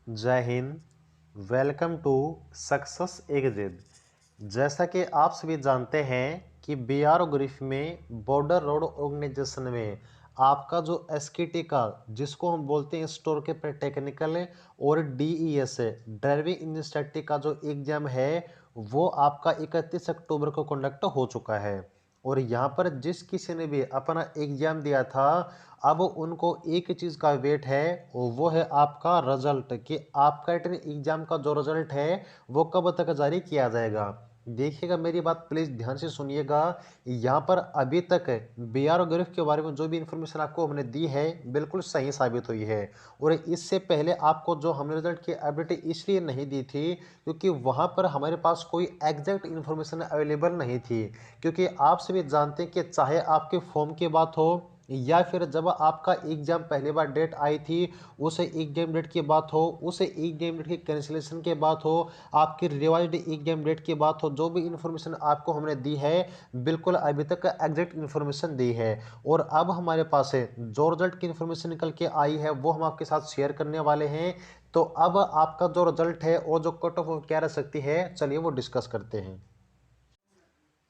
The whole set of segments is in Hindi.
जय हिंद। Welcome to success exit. जैसा कि आप सभी जानते हैं कि बीआरओ में बॉर्डर रोड ऑर्गेनाइजेशन में आपका जो एसकेटी का जिसको हम बोलते हैं स्टोर के टेक्निकल और डीईएस ड्राइविंग इंस्ट्रक्टर का जो एग्जाम है वो आपका 31 अक्टूबर को कंडक्ट हो चुका है। और यहाँ पर जिस किसी ने भी अपना एग्जाम दिया था अब उनको एक चीज़ का वेट है, वो है आपका रिजल्ट कि आपका रिटन एग्जाम का जो रिजल्ट है वो कब तक जारी किया जाएगा। देखिएगा, मेरी बात प्लीज़ ध्यान से सुनिएगा। यहाँ पर अभी तक बीआरओ गिरफ्त के बारे में जो भी इंफॉर्मेशन आपको हमने दी है बिल्कुल सही साबित हुई है। और इससे पहले आपको जो हमने रिजल्ट की अपडेट इसलिए नहीं दी थी क्योंकि वहाँ पर हमारे पास कोई एग्जैक्ट इन्फॉर्मेशन अवेलेबल नहीं थी। क्योंकि आप सभी जानते हैं कि चाहे आपके फॉर्म की बात हो या फिर जब आपका एग्जाम पहली बार डेट आई थी उस एग्जाम डेट की बात हो, उस एग्जाम डेट की कैंसिलेशन की बात हो, आपकी रिवाइज्ड एग्जाम डेट की बात हो, जो भी इंफॉर्मेशन आपको हमने दी है बिल्कुल अभी तक एग्जैक्ट इंफॉर्मेशन दी है। और अब हमारे पास है जो रिजल्ट की इंफॉर्मेशन निकल के आई है वो हम आपके साथ शेयर करने वाले हैं। तो अब आपका जो रिजल्ट है और जो कट ऑफ क्या रह सकती है, चलिए वो डिस्कस करते हैं।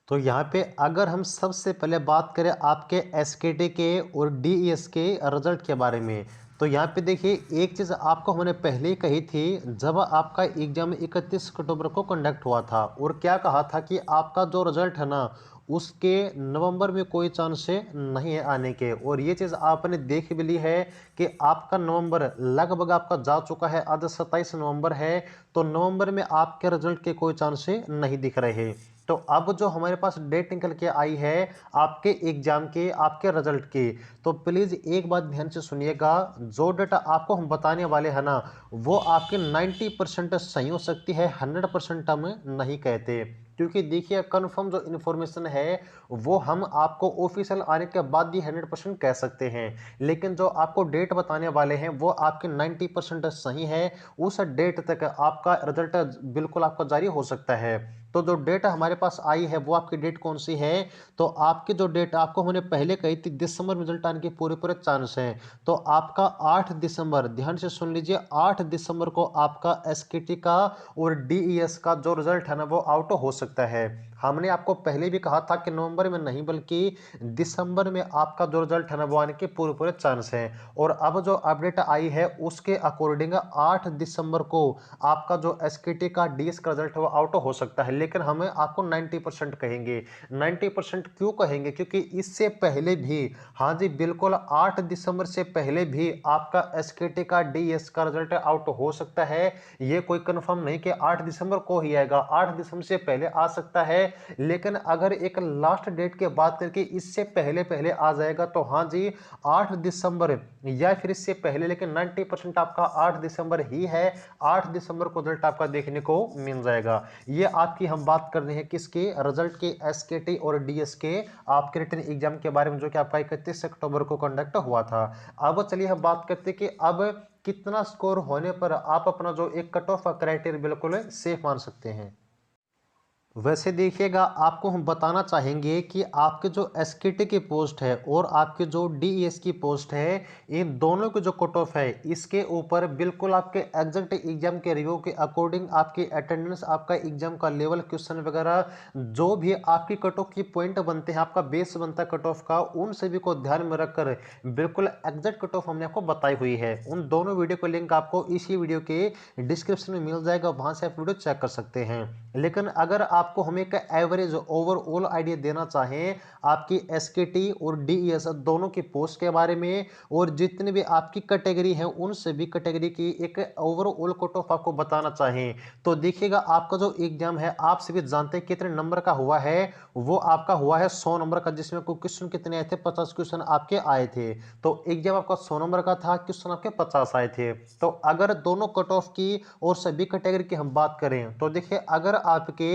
तो यहाँ पे अगर हम सबसे पहले बात करें आपके एसकेटी के और डीईएस के रिजल्ट के बारे में, तो यहाँ पे देखिए एक चीज़ आपको हमने पहले ही कही थी जब आपका एग्जाम 31 अक्टूबर को कंडक्ट हुआ था और क्या कहा था कि आपका जो रिजल्ट है ना उसके नवंबर में कोई चांस नहीं है आने के। और ये चीज़ आपने देख भी ली है कि आपका नवंबर लगभग आपका जा चुका है, आज 27 नवंबर है, तो नवंबर में आपके रिजल्ट के कोई चांस नहीं दिख रहे। तो अब जो हमारे पास डेट निकल के आई है आपके एग्जाम के, आपके रिजल्ट की, तो प्लीज एक बात ध्यान से सुनिएगा। जो डेटा आपको हम बताने वाले हैं ना वो आपके 90% सही हो सकती है, 100% हम नहीं कहते। क्योंकि देखिए कंफर्म जो इन्फॉर्मेशन है वो हम आपको ऑफिशियल आने के बाद ही 100% कह सकते हैं, लेकिन जो आपको डेट बताने वाले हैं वो आपके 90% सही है। उस डेट तक आपका रिजल्ट बिल्कुल आपका जारी हो सकता है। तो जो डेट हमारे पास आई है वो आपकी डेट कौन सी है, तो आपकी जो डेट आपको हमने पहले कही थी दिसंबर में रिजल्ट आने के पूरे पूरे चांस हैं। तो आपका 8 दिसंबर, ध्यान से सुन लीजिए, 8 दिसंबर को आपका एसकेटी का और डीईएस का जो रिजल्ट है ना वो आउट हो सकता है। हमने आपको पहले भी कहा था कि नवंबर में नहीं बल्कि दिसंबर में आपका जो रिजल्ट है ना वो आने के पूरे पूरे चांस हैं। और अब जो अपडेट आई है उसके अकॉर्डिंग 8 दिसंबर को आपका जो एसकेटी का डीएस का रिजल्ट है वो आउट हो सकता है, लेकिन हम आपको 90% कहेंगे। 90% क्यों कहेंगे, क्योंकि इससे पहले भी, हाँ जी बिल्कुल, 8 दिसंबर से पहले भी आपका एसकेटी का डीएस का रिजल्ट आउट हो सकता है। ये कोई कंफर्म नहीं कि 8 दिसंबर को ही आएगा, 8 दिसंबर से पहले आ सकता है। लेकिन अगर एक लास्ट डेट की बात करके इससे पहले पहले आ जाएगा तो हाँ जी 8 दिसंबर या फिर इससे पहले, लेकिन 90% आपका 8 दिसंबर ही है। 8 दिसंबर को रिजल्ट आपका देखने को मिल जाएगा। ये आपकी हम बात कर रहे हैं किसके रिजल्ट के, एसकेटी और डीएस के आपके रिटन एग्जाम के बारे में जो कि आपका 31 अक्टूबर को कंडक्ट हुआ था। अब चलिए हम बात करते हैं कि अब कितना स्कोर होने पर आप अपना जो एक कट ऑफ क्राइटेरिया बिल्कुल सेफ मान सकते हैं। वैसे देखिएगा, आपको हम बताना चाहेंगे कि आपके जो एसकेटी की पोस्ट है और आपके जो डीईएस की पोस्ट है, इन दोनों के जो कट ऑफ है इसके ऊपर बिल्कुल आपके एग्जैक्ट एग्जाम के रिव्यू के अकॉर्डिंग आपकी अटेंडेंस, आपका एग्जाम का लेवल, क्वेश्चन वगैरह जो भी आपकी कट ऑफ की पॉइंट बनते हैं, आपका बेस बनता है कट ऑफ का, उन सभी को ध्यान में रखकर बिल्कुल एग्जैक्ट कट ऑफ हमने आपको बताई हुई है। उन दोनों वीडियो का लिंक आपको इसी वीडियो के डिस्क्रिप्शन में मिल जाएगा, वहां से आप वीडियो चेक कर सकते हैं। लेकिन अगर आपको हम एक एवरेज ओवरऑल आइडिया देना चाहें आपकी एसकेटी और डीईएस दोनों की पोस्ट के बारे में और जितने भी आपकी कैटेगरी है उन सभी कैटेगरी की एक ओवरऑल कट ऑफ आपको बताना चाहें, तो देखिएगा आपका जो एग्जाम है आप सभी जानते हैं कितने नंबर का हुआ है। वो आपका हुआ है 100 नंबर का, जिसमें कुछ क्वेश्चन कितने आए थे, 50 क्वेश्चन आपके आए थे। तो एग्जाम आपका 100 नंबर का था, क्वेश्चन आपके 50 आए थे। तो अगर दोनों कट ऑफ की और सभी कैटेगरी की हम बात करें तो देखिए अगर आपके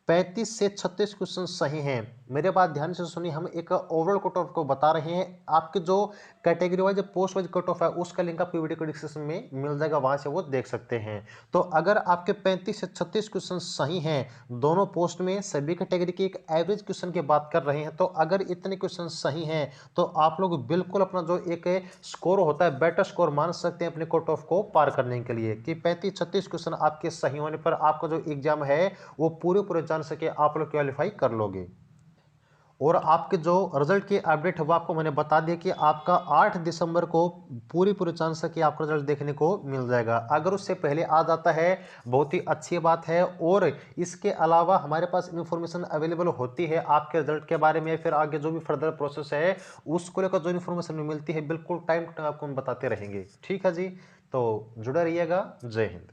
35 से 36 क्वेश्चन सही हैं, मेरे बात ध्यान से सुनिए, हम एक ओवरऑल कट ऑफ को बता रहे हैं। आपके जो category wise post wise cut off है उसका लिंक आपको वीडियो को डिस्क्रिप्शन में मिल जाएगा, वहां से वो देख सकते हैं। तो अगर आपके 35 से 36 क्वेश्चन सही हैं दोनों पोस्ट में, सभी कैटेगरी की एक एवरेज क्वेश्चन की बात कर रहे हैं, तो अगर इतने क्वेश्चन सही हैं तो आप लोग बिल्कुल अपना जो एक स्कोर होता है बेटर स्कोर मान सकते हैं अपने कट ऑफ को पार करने के लिए, कि 35-36 क्वेश्चन आपके सही होने पर आपका जो एग्जाम है वो पूरे पूरे चांस के आप लोग क्वालिफाई कर लोगे। और आपके जो रिजल्ट की अपडेट है वो आपको मैंने बता दिया कि आपका 8 दिसंबर को पूरी पूरी चांस है कि आपका रिजल्ट देखने को मिल जाएगा। अगर उससे पहले आ जाता है बहुत ही अच्छी बात है। और इसके अलावा हमारे पास इन्फॉर्मेशन अवेलेबल होती है आपके रिजल्ट के बारे में, फिर आगे जो भी फर्दर प्रोसेस है उसको लेकर जो इन्फॉर्मेशन मिलती है बिल्कुल टाइम टू टाइम आपको हम बताते रहेंगे। ठीक है जी, तो जुड़े रहिएगा। जय हिंद।